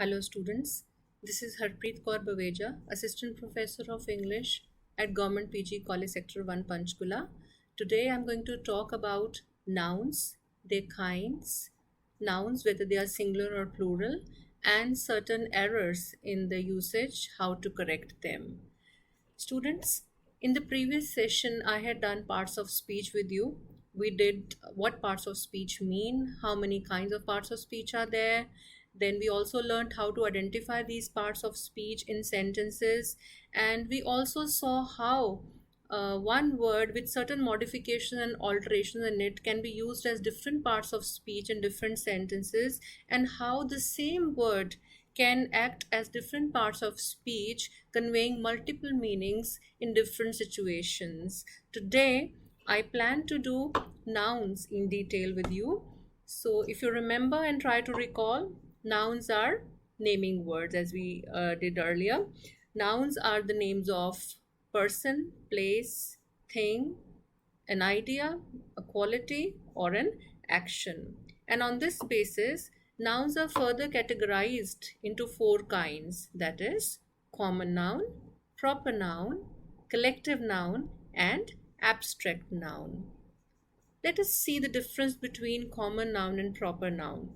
Hello students, this is Harpreet Kaur Baweja, Assistant Professor of English at Government PG College Sector 1 Panchkula. Today I'm going to talk about nouns, their kinds, nouns whether they are singular or plural, and certain errors in the usage, how to correct them. Students, in the previous session I had done parts of speech with you. We did what parts of speech mean, how many kinds of parts of speech are there. Then we also learned how to identify these parts of speech in sentences, and we also saw how one word with certain modifications and alterations in it can be used as different parts of speech in different sentences, and how the same word can act as different parts of speech, conveying multiple meanings in different situations. Today, I plan to do nouns in detail with you. So, if you remember and try to recall, nouns are naming words as we did earlier. Nouns are the names of person, place, thing, an idea, a quality, or an action. And on this basis, nouns are further categorized into four kinds, that is, common noun, proper noun, collective noun, and abstract noun. Let us see the difference between common noun and proper noun.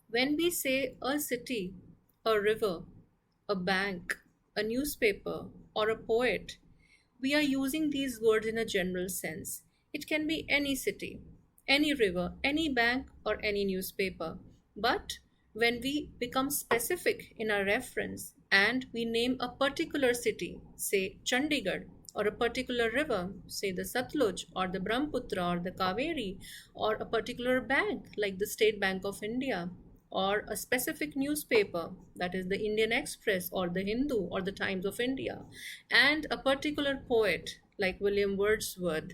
When we say a city, a river, a bank, a newspaper, or a poet, we are using these words in a general sense. It can be any city, any river, any bank, or any newspaper. But when we become specific in our reference and we name a particular city, say Chandigarh, or a particular river, say the Satluj, or the Brahmaputra, or the Kaveri, or a particular bank like the State Bank of India, or a specific newspaper, that is the Indian Express or the Hindu or the Times of India, and a particular poet like William Wordsworth,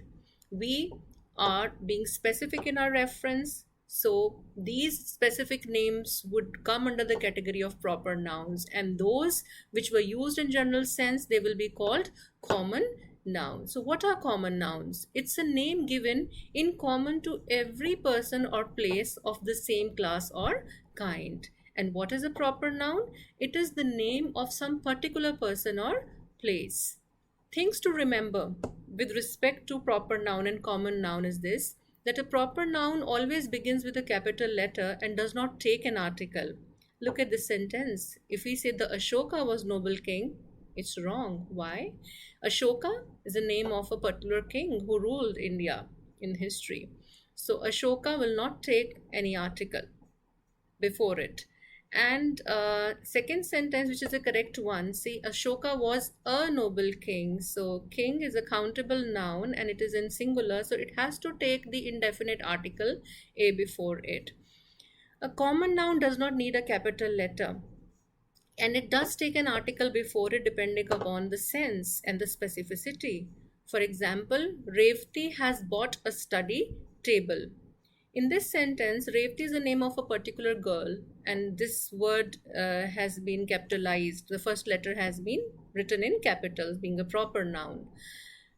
we are being specific in our reference. So these specific names would come under the category of proper nouns, and those which were used in general sense, they will be called common nouns. So what are common nouns? It's a name given in common to every person or place of the same class or kind. And what is a proper noun? It is the name of some particular person or place. Things to remember with respect to proper noun and common noun is this, that a proper noun always begins with a capital letter and does not take an article. Look at this sentence. If we say the Ashoka was noble king, it's wrong. Why? Ashoka is the name of a particular king who ruled India in history. So Ashoka will not take any article before it. And second sentence, which is the correct one, see, Ashoka was a noble king. So king is a countable noun and it is in singular, so it has to take the indefinite article a before it. A common noun does not need a capital letter, and it does take an article before it depending upon the sense and the specificity. For example, Revati has bought a study table. In this sentence, Revati is the name of a particular girl, and this word has been capitalized. The first letter has been written in capitals, being a proper noun.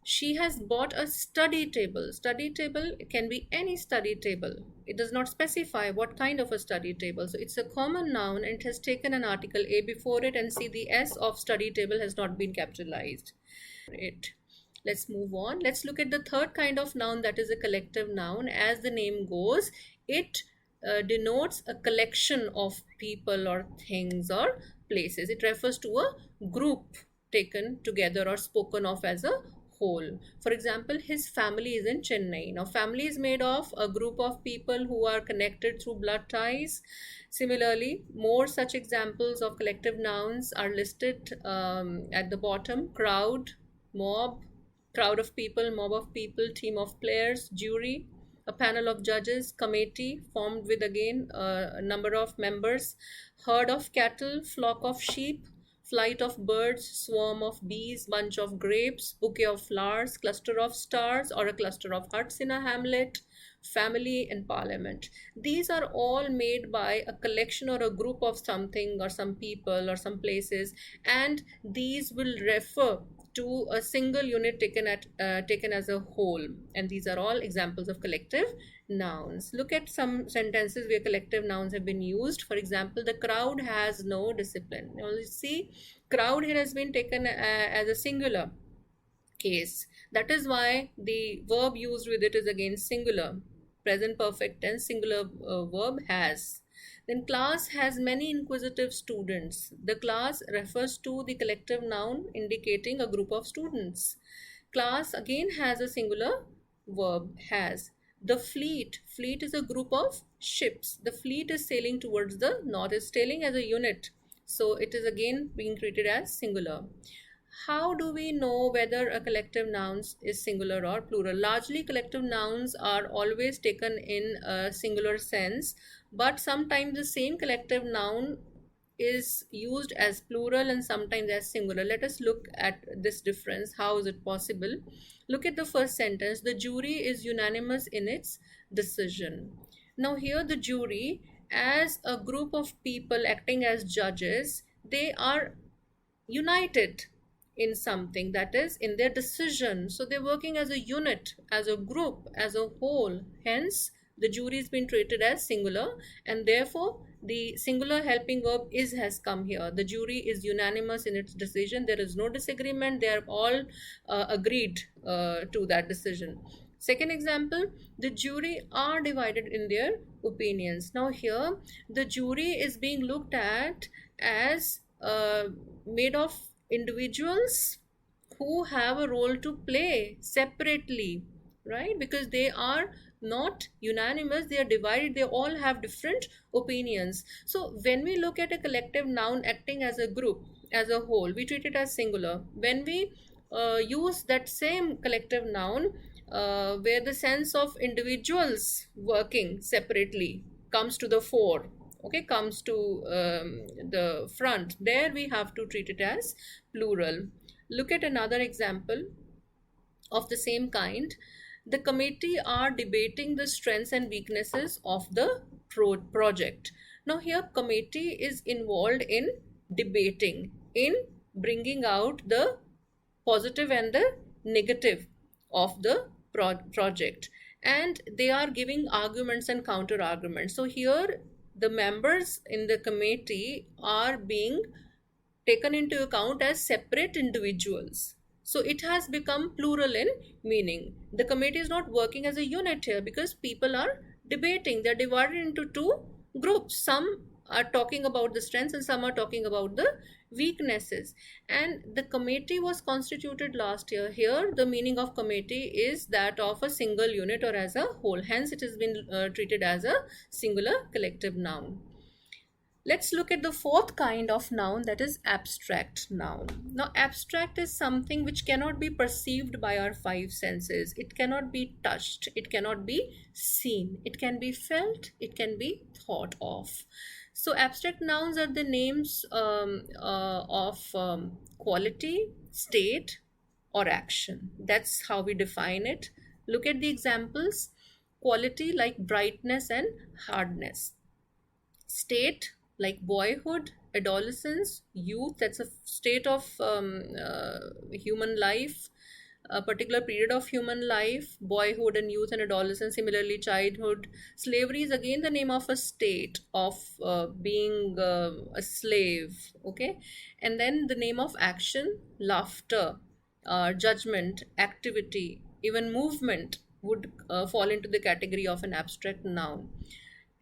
She has bought a study table. Study table can be any study table. It does not specify what kind of a study table. So it's a common noun and it has taken an article a before it, and see, the S of study table has not been capitalized. Let's move on. Let's look at the third kind of noun, that is a collective noun. As the name goes, it denotes a collection of people or things or places. It refers to a group taken together or spoken of as a whole. For example, his family is in Chennai. Now, family is made of a group of people who are connected through blood ties. Similarly, more such examples of collective nouns are listed at the bottom: crowd, mob, crowd of people, mob of people, team of players, jury, a panel of judges, committee formed with again a number of members, herd of cattle, flock of sheep, flight of birds, swarm of bees, bunch of grapes, bouquet of flowers, cluster of stars, or a cluster of huts in a hamlet, family, and parliament. These are all made by a collection or a group of something or some people or some places, and these will refer to a single unit taken as a whole, and these are all examples of collective nouns. Look at some sentences where collective nouns have been used. For example, the crowd has no discipline. Now you see, crowd here has been taken as a singular case. That is why the verb used with it is again singular. Present perfect tense, singular verb has. Then class has many inquisitive students. The class refers to the collective noun indicating a group of students. Class again has a singular verb, has. The fleet is a group of ships. The fleet is sailing towards the north, is sailing as a unit. So it is again being treated as singular. How do we know whether a collective noun is singular or plural? Largely, collective nouns are always taken in a singular sense, but sometimes the same collective noun is used as plural and sometimes as singular. Let us look at this difference. How is it possible? Look at the first sentence. The jury is unanimous in its decision. Now, here the jury, as a group of people acting as judges, they are united in something, that is in their decision. So they're working as a unit, as a group, as a whole. Hence the jury has been treated as singular, and therefore the singular helping verb is has come here. The jury is unanimous in its decision. There is no disagreement. They are all agreed to that decision. Second example, the jury are divided in their opinions. Now here the jury is being looked at as made of individuals who have a role to play separately, right? Because they are not unanimous, they are divided, they all have different opinions. So when we look at a collective noun acting as a group, as a whole, we treat it as singular. When we use that same collective noun where the sense of individuals working separately comes to the fore, okay, comes to the front, there we have to treat it as plural. Look at another example of the same kind. The committee are debating the strengths and weaknesses of the project. Now here committee is involved in debating, in bringing out the positive and the negative of the project, and they are giving arguments and counter arguments. So here the members in the committee are being taken into account as separate individuals. So it has become plural in meaning. The committee is not working as a unit here because people are debating. They're divided into two groups. Some are talking about the strengths and some are talking about the weaknesses. And the committee was constituted last year. Here the meaning of committee is that of a single unit or as a whole. Hence it has been treated as a singular collective noun. Let's look at the fourth kind of noun, that is abstract noun. Now, abstract is something which cannot be perceived by our five senses. It cannot be touched. It cannot be seen. It can be felt. It can be thought of. So, abstract nouns are the names of quality, state, or action. That's how we define it. Look at the examples. Quality like brightness and hardness. State like boyhood, adolescence, youth, that's a state of human life, a particular period of human life. Boyhood and youth and adolescence, similarly childhood. Slavery is again the name of a state of being a slave, okay. And then the name of action, laughter, judgment, activity, even movement would fall into the category of an abstract noun.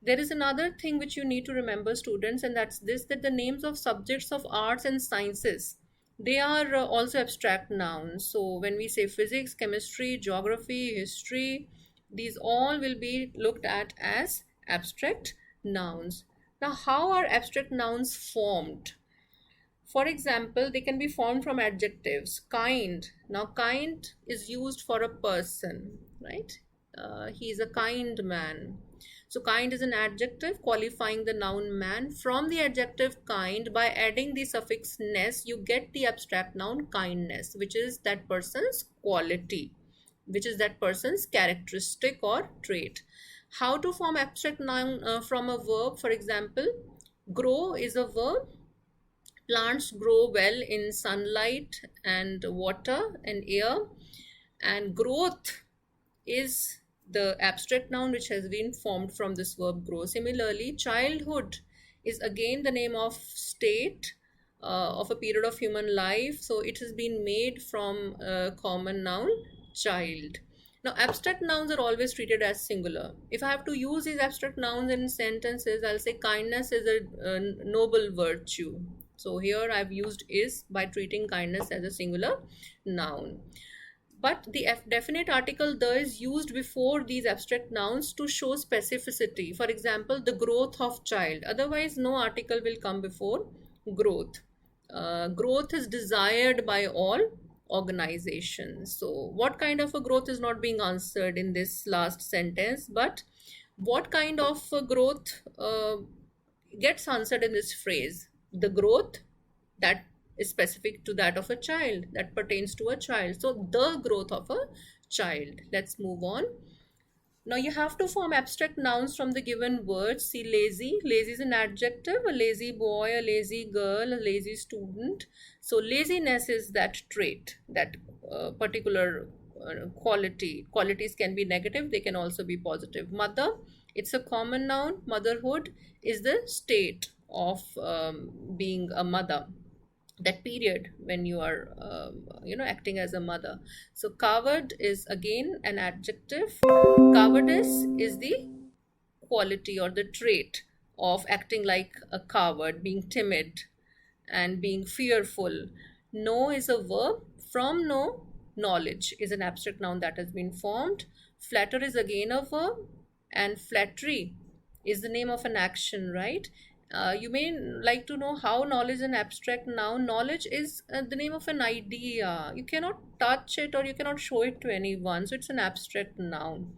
There is another thing which you need to remember, students, and that's this, that the names of subjects of arts and sciences, they are also abstract nouns. So when we say physics, chemistry, geography, history, these all will be looked at as abstract nouns. Now, how are abstract nouns formed? For example, they can be formed from adjectives. Kind. Now, kind is used for a person, right? He is a kind man. So kind is an adjective qualifying the noun man. From the adjective kind, by adding the suffix ness, you get the abstract noun kindness, which is that person's quality, which is that person's characteristic or trait. How to form abstract noun from a verb? For example, grow is a verb. Plants grow well in sunlight and water and air. And growth is the abstract noun which has been formed from this verb grow. Similarly, childhood is again the name of state of a period of human life. So it has been made from a common noun child. Now, abstract nouns are always treated as singular. If I have to use these abstract nouns in sentences, I'll say kindness is a noble virtue. So here I've used is by treating kindness as a singular noun. But the definite article the is used before these abstract nouns to show specificity. For example, the growth of child. Otherwise, no article will come before growth. Growth is desired by all organizations. So, what kind of a growth is not being answered in this last sentence, but what kind of growth gets answered in this phrase? The growth that is specific to that of a child, that pertains to a child. So the growth of a child. Let's move on. Now you have to form abstract nouns from the given words. See, lazy. Lazy is an adjective. A lazy boy, a lazy girl, a lazy student. So laziness is that trait, that particular quality. Qualities can be negative, they can also be positive. Mother, it's a common noun. Motherhood is the state of being a mother, that period when you are acting as a mother. So coward is again an adjective. Cowardice is the quality or the trait of acting like a coward, being timid and being fearful. Know is a verb. From know, knowledge is an abstract noun that has been formed. Flatter is again a verb, and flattery is the name of an action, right? You may like to know how knowledge is an abstract noun. Knowledge is the name of an idea. You cannot touch it or you cannot show it to anyone. So it's an abstract noun.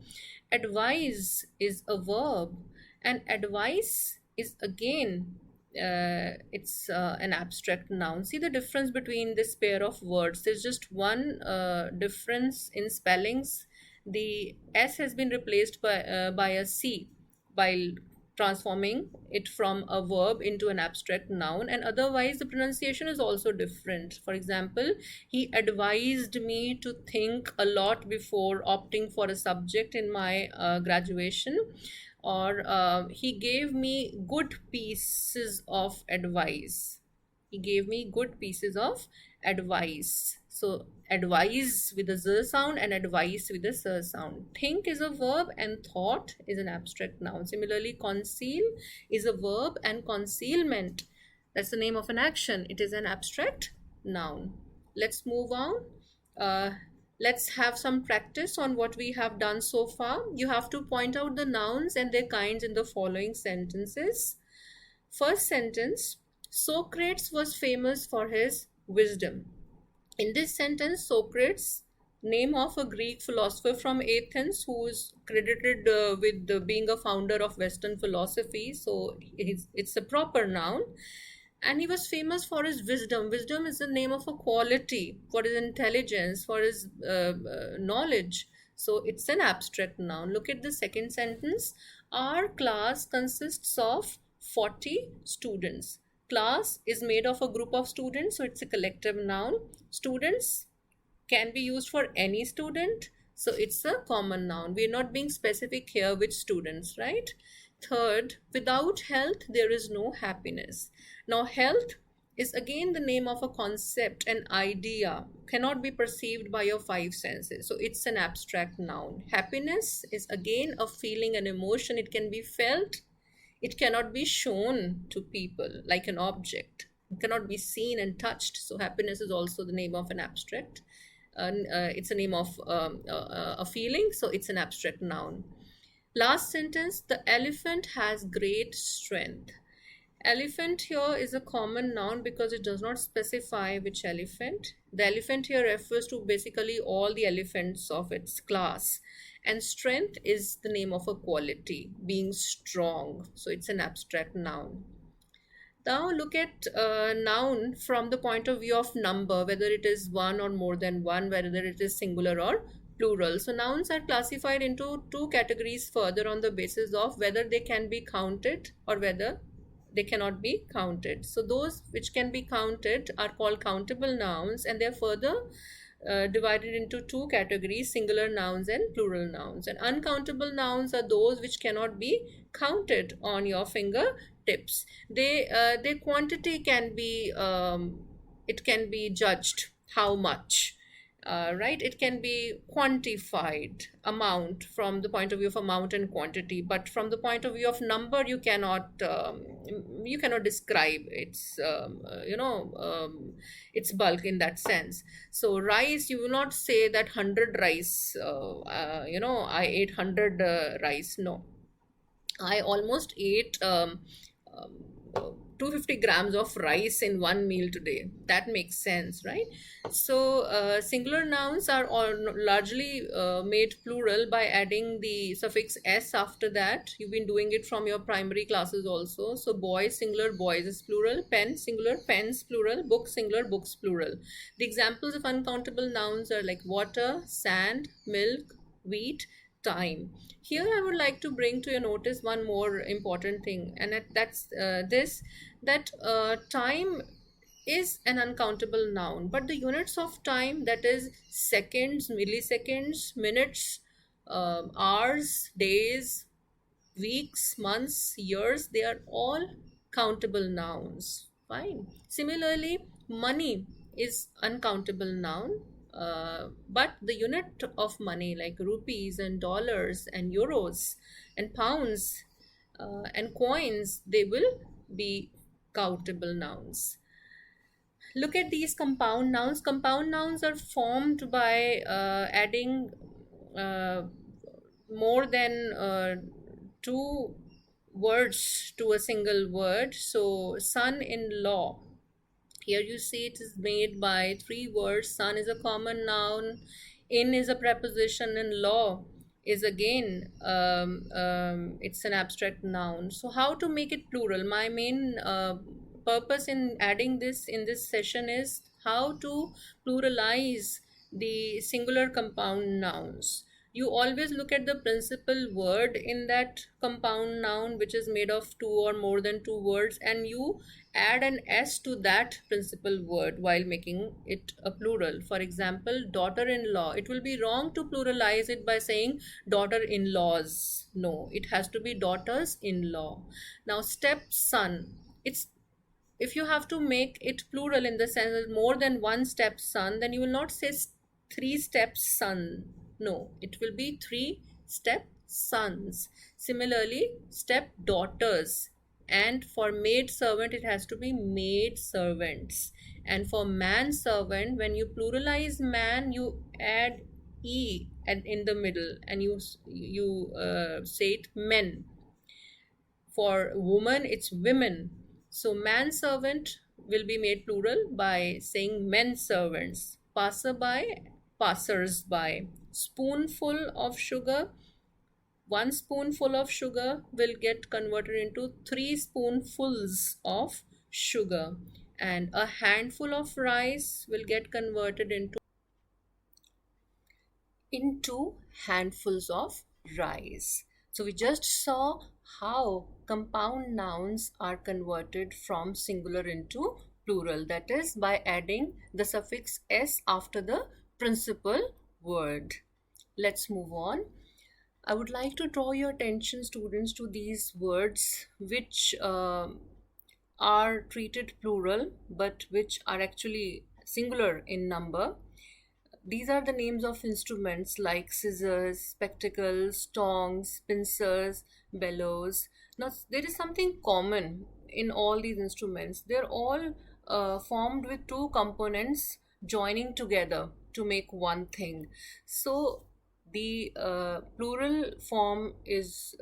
Advise is a verb, and advice is again it's an abstract noun. See the difference between this pair of words. There's just one difference in spellings. The S has been replaced by a C while transforming it from a verb into an abstract noun, and otherwise the pronunciation is also different. For example, he advised me to think a lot before opting for a subject in my graduation, or he gave me good pieces of advice. He gave me good pieces of advice. So advise with a z sound and advice with a s sound. Think is a verb and thought is an abstract noun. Similarly, conceal is a verb and concealment, that's the name of an action, it is an abstract noun. Let's move on. Let's have some practice on what we have done so far. You have to point out the nouns and their kinds in the following sentences. First sentence, Socrates was famous for his wisdom. In this sentence, Socrates, name of a Greek philosopher from Athens who is credited with being a founder of Western philosophy. So it's a proper noun. And he was famous for his wisdom. Wisdom is the name of a quality, for his intelligence, for his knowledge. So it's an abstract noun. Look at the second sentence. Our class consists of 40 students. Class is made of a group of students, so it's a collective noun. Students can be used for any student, so it's a common noun. We're not being specific here which students, right? Third, without health, there is no happiness. Now, health is again the name of a concept, an idea, cannot be perceived by your five senses. So it's an abstract noun. Happiness is again a feeling, an emotion. It can be felt. It cannot be shown to people like an object. It cannot be seen and touched. So happiness is also the name of an abstract. It's a name of a feeling. So it's an abstract noun. Last sentence, the elephant has great strength. Elephant here is a common noun because it does not specify which elephant. The elephant here refers to basically all the elephants of its class. And strength is the name of a quality, being strong. So it's an abstract noun. Now look at noun from the point of view of number, whether it is one or more than one, whether it is singular or plural. So nouns are classified into two categories further on the basis of whether they can be counted or whether they cannot be counted. So those which can be counted are called countable nouns, and they are further divided into two categories: singular nouns and plural nouns. And uncountable nouns are those which cannot be counted on your fingertips. Their quantity can be it can be judged how much, right? It can be quantified amount from the point of view of amount and quantity, but from the point of view of number, you cannot describe its bulk in that sense. So rice, you will not say that 100 rice. I ate 100 rice. No, I almost ate um, 250 grams of rice in one meal today. That makes sense, right? So, singular nouns are all largely made plural by adding the suffix s after that. You've been doing it from your primary classes also. So, boys, singular, boys is plural. Pen, singular, pens, plural. Book, singular, books, plural. The examples of uncountable nouns are like water, sand, milk, wheat, time. Here I would like to bring to your notice one more important thing, and that's this that time is an uncountable noun, but the units of time, that is seconds, milliseconds, minutes, hours, days, weeks, months, years, they are all countable nouns. Fine. Similarly, money is uncountable noun, but the unit of money, like rupees and dollars and euros and pounds and coins, they will be countable nouns. Look at these compound nouns. Compound nouns are formed by adding uh, more than two words to a single word. So, son in law. Here you see it is made by three words. Son is a common noun, in is a preposition, and law is again it's an abstract noun. So how to make it plural? My main purpose in adding this in this session is how to pluralize the singular compound nouns. You always look at the principal word in that compound noun, which is made of two or more than two words, and you add an s to that principal word while making it a plural. For example, daughter-in-law. It will be wrong to pluralize it by saying daughter-in-laws. No, it has to be daughters-in-law. Now, stepson. It's if you have to make it plural in the sense that more than one stepson, then you will not say three stepson. No, it will be three stepsons. Similarly, stepdaughters. And for maid servant, it has to be maid servants. And for man servant, when you pluralize man, you add e and in the middle, and you say it men. For woman, it's women. So manservant will be made plural by saying men servants. Passerby, passers-by. Spoonful of sugar. One spoonful of sugar will get converted into three spoonfuls of sugar. And a handful of rice will get converted into handfuls of rice. So we just saw how compound nouns are converted from singular into plural, that is by adding the suffix s after the principal word. Let's move on. I would like to draw your attention, students, to these words which are treated plural but which are actually singular in number. These are the names of instruments like scissors, spectacles, tongs, pincers, bellows. Now, there is something common in all these instruments. They're all formed with two components joining together to make one thing. So, the plural form is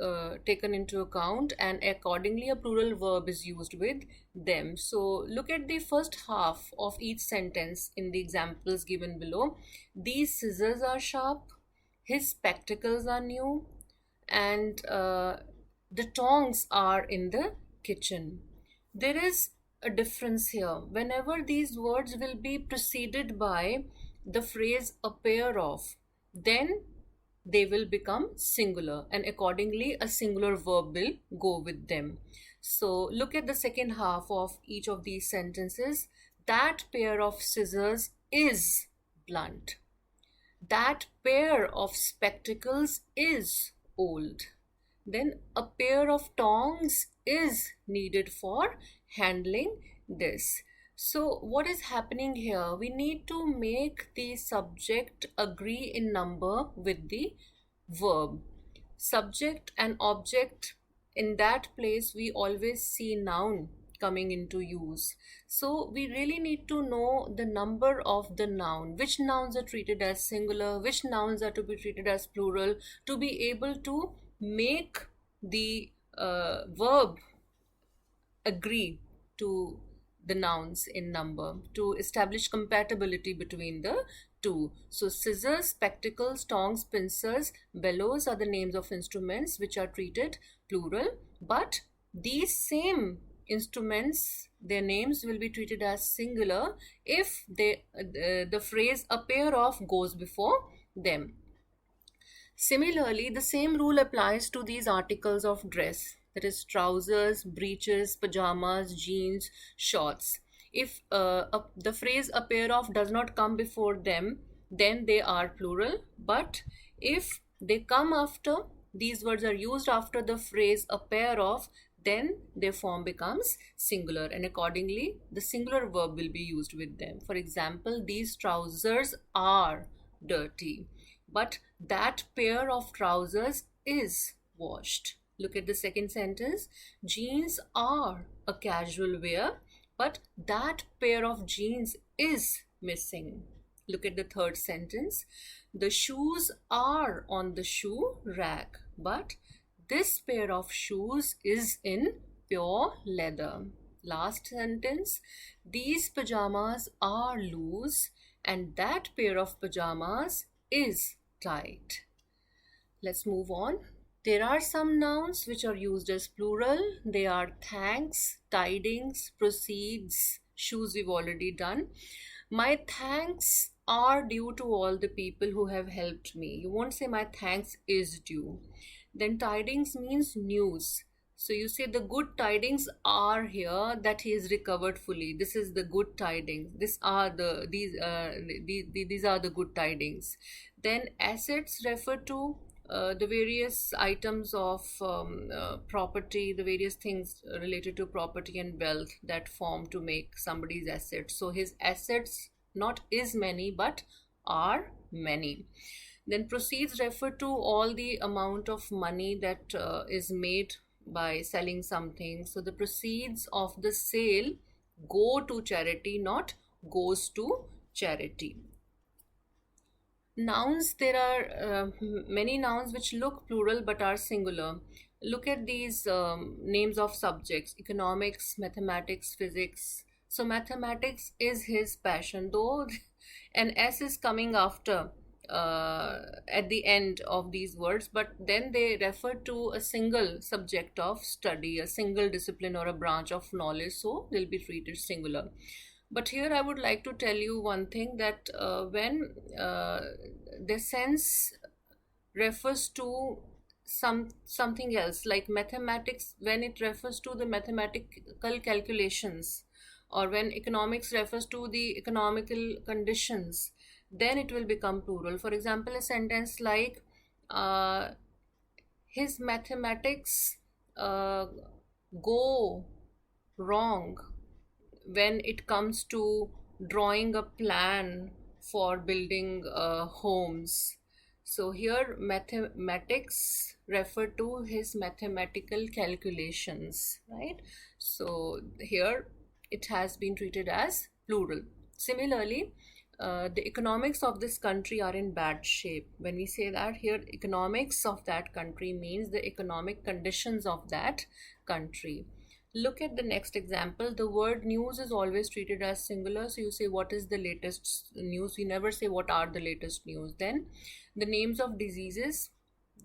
taken into account, and accordingly a plural verb is used with them. So look at the first half of each sentence in the examples given below. These scissors are sharp, his spectacles are new, and the tongs are in the kitchen. There is a difference here. Whenever these words will be preceded by the phrase a pair of, then they will become singular, and accordingly a singular verb will go with them. So look at the second half of each of these sentences. That pair of scissors is blunt. That pair of spectacles is old. Then a pair of tongs is needed for handling this. So, what is happening here? We need to make the subject agree in number with the verb. Subject and object, in that place we always see noun coming into use. So we really need to know the number of the noun, which nouns are treated as singular, which nouns are to be treated as plural, to be able to make the verb agree to the nouns in number, to establish compatibility between the two. So scissors, spectacles, tongs, pincers, bellows are the names of instruments which are treated plural, but these same instruments, their names will be treated as singular if the phrase a pair of goes before them. Similarly, the same rule applies to these articles of dress, that is, trousers, breeches, pajamas, jeans, shorts. If the phrase a pair of does not come before them, then they are plural. But if they come after, these words are used after the phrase a pair of, then their form becomes singular, and accordingly, the singular verb will be used with them. For example, these trousers are dirty, but that pair of trousers is washed. Look at the second sentence. Jeans are a casual wear, but that pair of jeans is missing. Look at the third sentence. The shoes are on the shoe rack, but this pair of shoes is in pure leather. Last sentence. These pajamas are loose, and that pair of pajamas is tight. Let's move on. There are some nouns which are used as plural. They are thanks, tidings, proceeds, shoes we've already done. My thanks are due to all the people who have helped me. You won't say my thanks is due. Then tidings means news. So you say the good tidings are here that he is recovered fully. This is the good tidings. These are the good tidings. Then assets refer to the various items of property, the various things related to property and wealth that form to make somebody's assets. So his assets not is many but are many. Then proceeds refer to all the amount of money that is made by selling something. So the proceeds of the sale go to charity, not goes to charity. Nouns, there are many nouns which look plural but are singular. Look at these names of subjects: economics, mathematics, physics. So mathematics is his passion, though an S is coming after at the end of these words, but then they refer to a single subject of study, a single discipline or a branch of knowledge, so they'll be treated singular. But here I would like to tell you one thing, that when the sense refers to something else, like mathematics, when it refers to the mathematical calculations, or when economics refers to the economical conditions, then it will become plural. For example, a sentence like his mathematics go wrong when it comes to drawing a plan for building homes. So here mathematics refer to his mathematical calculations, right? So here it has been treated as plural. Similarly, the economics of this country are in bad shape. When we say that, here economics of that country means the economic conditions of that country. Look at the next example. The word news is always treated as singular. So you say what is the latest news. We never say what are the latest news. Then the names of diseases,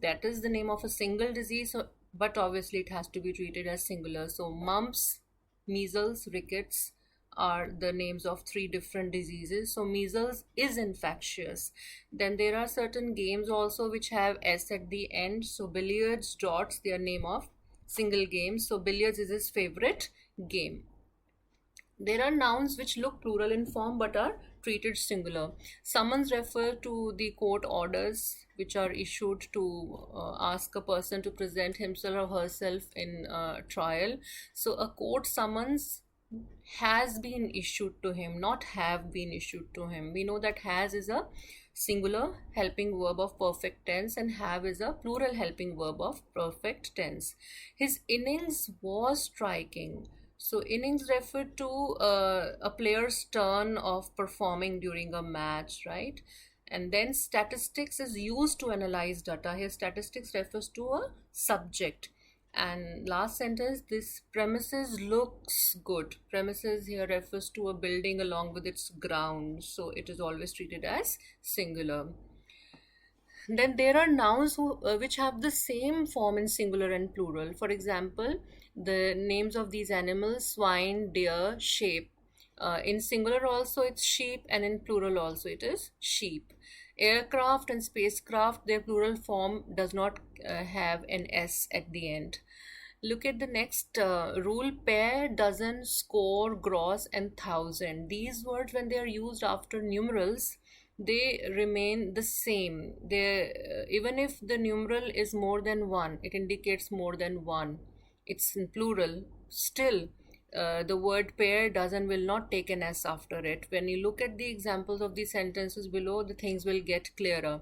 that is the name of a single disease, so, but obviously it has to be treated as singular. So mumps, measles, rickets are the names of 3 different diseases. So measles is infectious. Then there are certain games also which have S at the end. So billiards, dots, they are name of single games. So billiards is his favorite game. There are nouns which look plural in form but are treated singular. Summons refer to the court orders which are issued to ask a person to present himself or herself in trial. So a court summons has been issued to him, not have been issued to him. We know that has is a singular helping verb of perfect tense and have is a plural helping verb of perfect tense. His innings was striking. So innings refer to a player's turn of performing during a match, right? And then statistics is used to analyze data. Here statistics refers to a subject. And last sentence, this premises looks good. Premises here refers to a building along with its grounds, so it is always treated as singular. Then there are nouns which have the same form in singular and plural. For example, the names of these animals: swine, deer, sheep. In singular also it's sheep, and in plural also it is sheep. Aircraft and spacecraft, their plural form does not have an S at the end. Look at the next rule: pair, dozen, score, gross, and thousand. These words, when they are used after numerals, they remain the same. They even if the numeral is more than one, it indicates more than one. It's in plural. Still, the word pair, dozen will not take an S after it. When you look at the examples of the sentences below, the things will get clearer.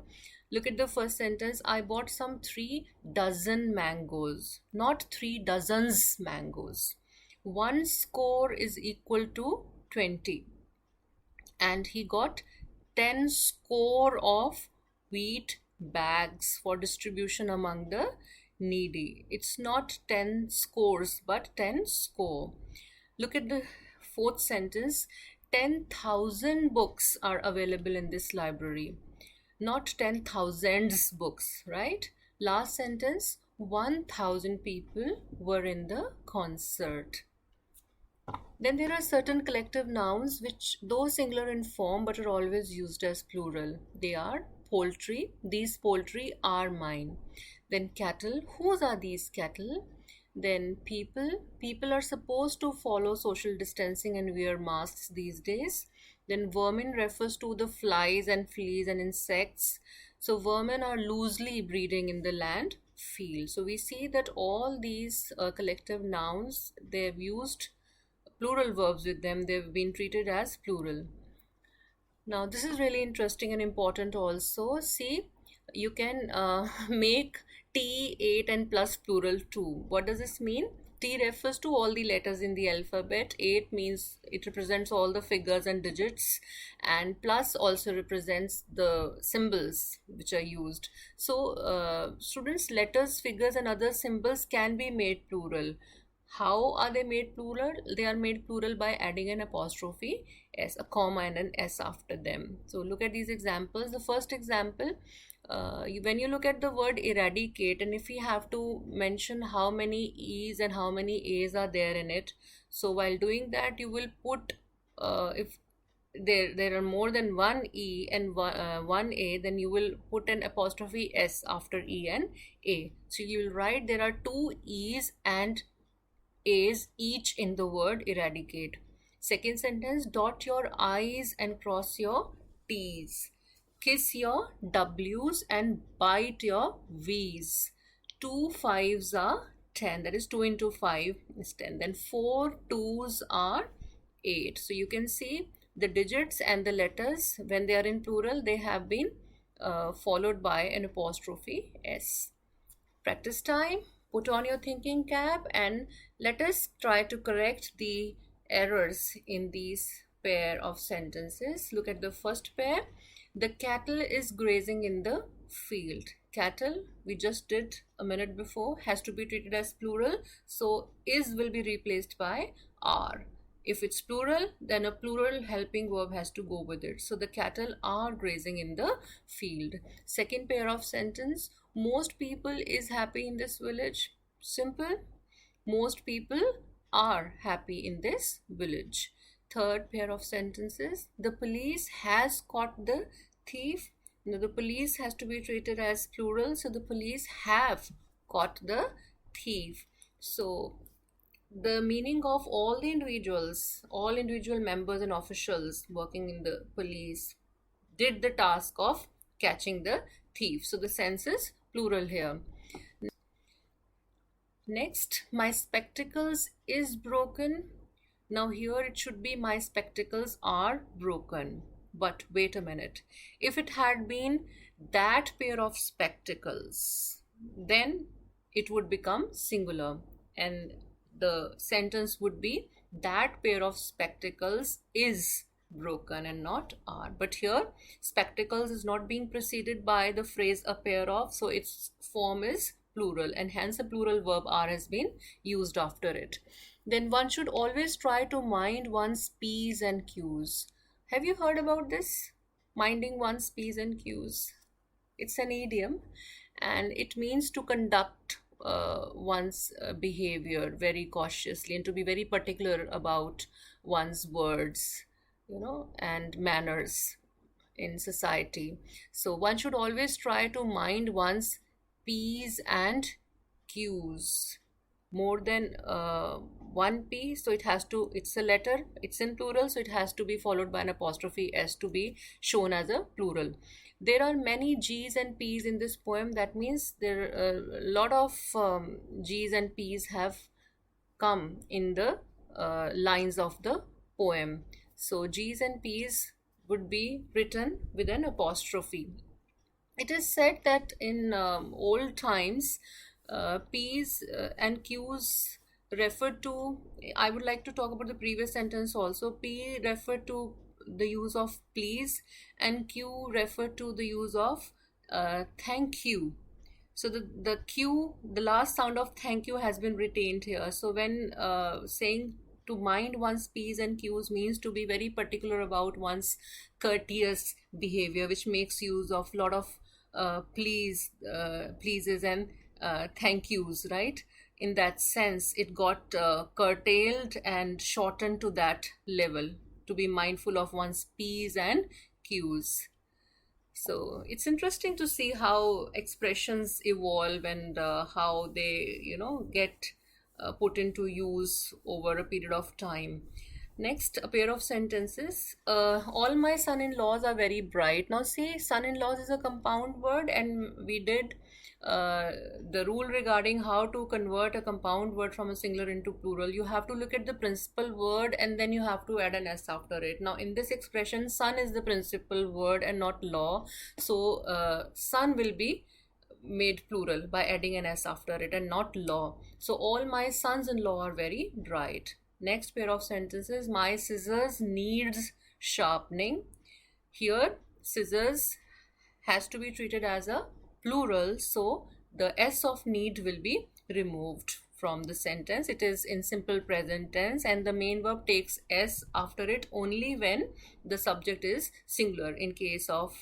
Look at the first sentence: I bought some 3 dozen mangoes, not 3 dozens mangoes. One score is equal to 20. And he got 10 score of wheat bags for distribution among the needy. It's not 10 scores, but 10 score. Look at the fourth sentence: 10,000 books are available in this library, not 10,000 books, right? Last sentence: 1,000 people were in the concert. Then there are certain collective nouns which, though singular in form, but are always used as plural. They are poultry. These poultry are mine. Then cattle. Whose are these cattle? Then people. People are supposed to follow social distancing and wear masks these days. Then vermin refers to the flies and fleas and insects. So vermin are loosely breeding in the land field. So we see that all these collective nouns, they've used plural verbs with them. They've been treated as plural. Now this is really interesting and important also. See, you can make T 8 and plus plural 2. What does this mean? T refers to all the letters in the alphabet. 8 means it represents all the figures and digits, and plus also represents the symbols which are used. So students, letters, figures and other symbols can be made plural. How are they made plural? They are made plural by adding an apostrophe S, a comma and an S after them. So look at these examples. The first example, when you look at the word eradicate, and if we have to mention how many E's and how many A's are there in it, so while doing that you will put, if there are more than one E and one A, then you will put an apostrophe S after E and A. So you will write there are 2 E's and A's each in the word eradicate. Second sentence: dot your I's and cross your T's. Kiss your W's and bite your V's. 2 5s are 10. That is 2 into 5 is 10. Then 4 2s are 8. So you can see the digits and the letters, when they are in plural, they have been followed by an apostrophe S. Practice time. Put on your thinking cap and let us try to correct the errors in these pair of sentences. Look at the first pair. The cattle is grazing in the field. Cattle, we just did a minute before, has to be treated as plural. So is will be replaced by are. If it's plural, then a plural helping verb has to go with it. So the cattle are grazing in the field. Second pair of sentence: most people is happy in this village. Simple. Most people are happy in this village. Third pair of sentences: the police has caught the thief. Now the police has to be treated as plural, so the police have caught the thief. So the meaning of all individual members and officials working in the police did the task of catching the thief. So the sense is plural here. Next, my spectacles is broken. Now here it should be my spectacles are broken. But wait a minute. If it had been that pair of spectacles, then it would become singular and the sentence would be that pair of spectacles is broken and not are. But here spectacles is not being preceded by the phrase a pair of, so its form is plural and hence a plural verb are has been used after it. Then one should always try to mind one's p's and q's. Have you heard about this, minding one's p's and q's? It's an idiom and it means to conduct one's behavior very cautiously and to be very particular about one's words, and manners in society. So one should always try to mind one's p's and q's. More than one p, so it's a letter, it's in plural, so it has to be followed by an apostrophe s to be shown as a plural. There are many g's and p's in this poem. That means there are a lot of g's and p's have come in the lines of the poem. So g's and p's would be written with an apostrophe. It is said that in old times, p's and q's referred to, I would like to talk about the previous sentence also. P referred to the use of please and q referred to the use of thank you. So the q, the last sound of thank you has been retained here. So when saying to mind one's p's and q's means to be very particular about one's courteous behavior, which makes use of a lot of pleases and thank yous, right? In that sense, it got curtailed and shortened to that level, to be mindful of one's p's and q's. So it's interesting to see how expressions evolve and how they, get put into use over a period of time. Next, a pair of sentences. All my son-in-laws are very bright. Now, see, son-in-laws is a compound word, and we did the rule regarding how to convert a compound word from a singular into plural. You have to look at the principal word and then you have to add an s after it. Now, in this expression, son is the principal word and not law. So, son will be made plural by adding an s after it and not law. So, all my sons-in-law are very bright. Next pair of sentences, my scissors needs sharpening. Here, scissors has to be treated as a plural, so the s of need will be removed from the sentence. It is in simple present tense and the main verb takes s after it only when the subject is singular, in case of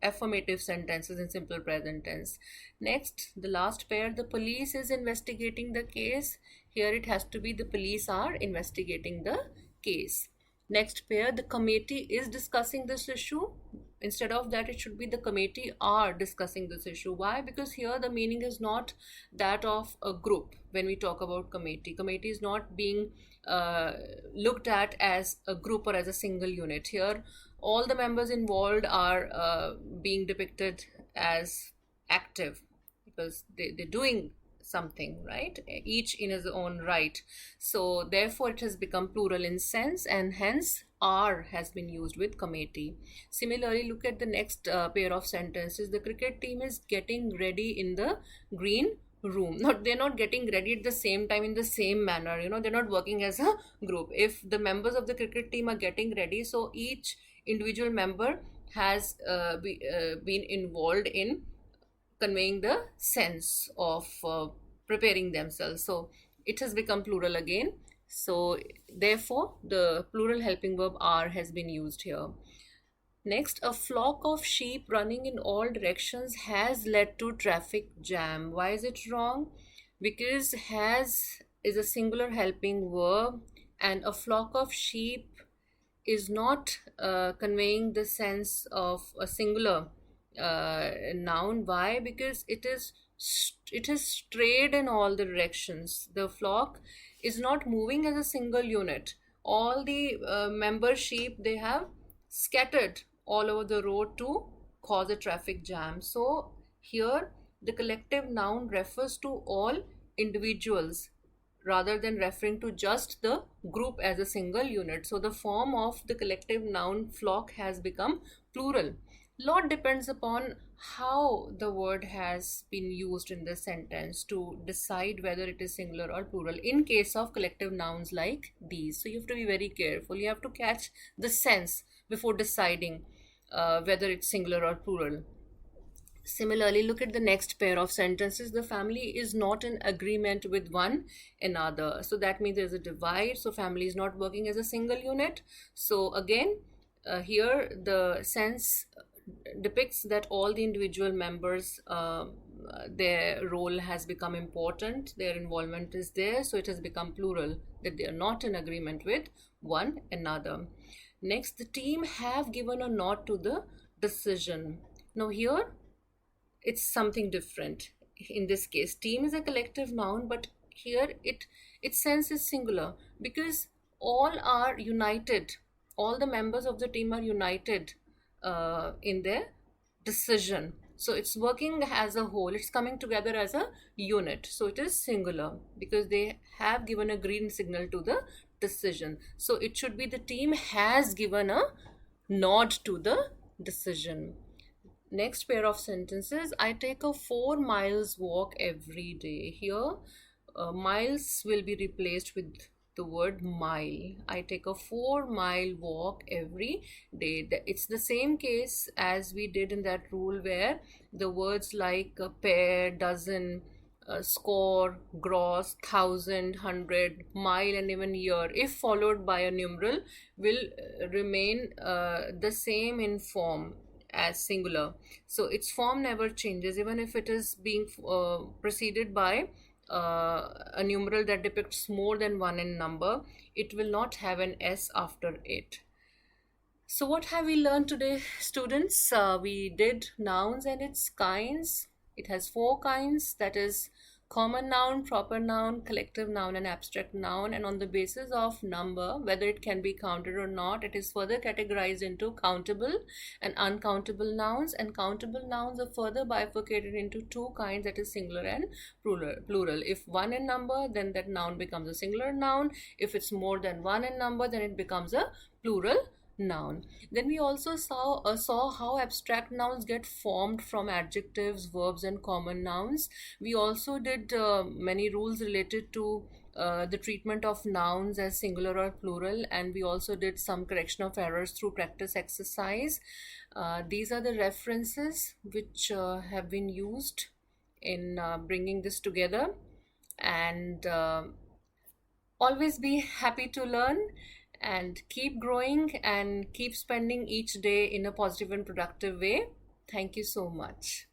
affirmative sentences in simple present tense. Next, the last pair, the police is investigating the case. Here it has to be the police are investigating the case. Next pair, the committee is discussing this issue. Instead of that, it should be the committee are discussing this issue. Why? Because here the meaning is not that of a group. When we talk about committee, committee is not being looked at as a group or as a single unit. Here, all the members involved are being depicted as active because they're doing something, right? Each in his own right. So therefore it has become plural in sense and hence are has been used with committee. Similarly, look at the next pair of sentences. The cricket team is getting ready in the green room. They're not getting ready at the same time in the same manner, they're not working as a group. If the members of the cricket team are getting ready, so each individual member has been involved in conveying the sense of preparing themselves. So it has become plural again. So therefore the plural helping verb are has been used here. Next, a flock of sheep running in all directions has led to traffic jam. Why is it wrong? Because has is a singular helping verb and a flock of sheep is not conveying the sense of a singular noun. Why? Because it is strayed in all the directions. The flock is not moving as a single unit. All the member sheep, they have scattered all over the road to cause a traffic jam. So here the collective noun refers to all individuals rather than referring to just the group as a single unit. So the form of the collective noun flock has become plural. Lot depends upon how the word has been used in the sentence to decide whether it is singular or plural in case of collective nouns like these. So you have to be very careful. You have to catch the sense before deciding whether it's singular or plural. Similarly, look at the next pair of sentences. The family is not in agreement with one another. So that means there's a divide. So family is not working as a single unit. So again, here the sense depicts that all the individual members, their role has become important. Their involvement is there. So it has become plural, that they are not in agreement with one another. Next, the team have given a nod to the decision. Now here, it's something different. In this case, team is a collective noun, but here its sense is singular because all are united. All the members of the team are united in their decision. So it's working as a whole. It's coming together as a unit. So it is singular because they have given a green signal to the decision. So it should be the team has given a nod to the decision. Next pair of sentences. I take a 4 miles walk every day. Here, miles will be replaced with the word mile. I take a 4-mile walk every day. It's the same case as we did in that rule where the words like pair, dozen, score, gross, thousand, hundred, mile, and even year, if followed by a numeral, will remain the same in form as singular. So its form never changes even if it is being preceded by a numeral that depicts more than one in number. It will not have an s after it. So what have we learned today, students? We did nouns and its kinds. It has 4 kinds, that is common noun, proper noun, collective noun, and abstract noun. And on the basis of number, whether it can be counted or not, it is further categorized into countable and uncountable nouns. And countable nouns are further bifurcated into 2 kinds, that is singular and plural. If 1 in number, then that noun becomes a singular noun. If it's more than 1 in number, then it becomes a plural noun. Then we also saw how abstract nouns get formed from adjectives, verbs, and common nouns. We also did many rules related to the treatment of nouns as singular or plural, and we also did some correction of errors through practice exercise. These are the references which have been used in bringing this together, and always be happy to learn and keep growing and keep spending each day in a positive and productive way. Thank you so much.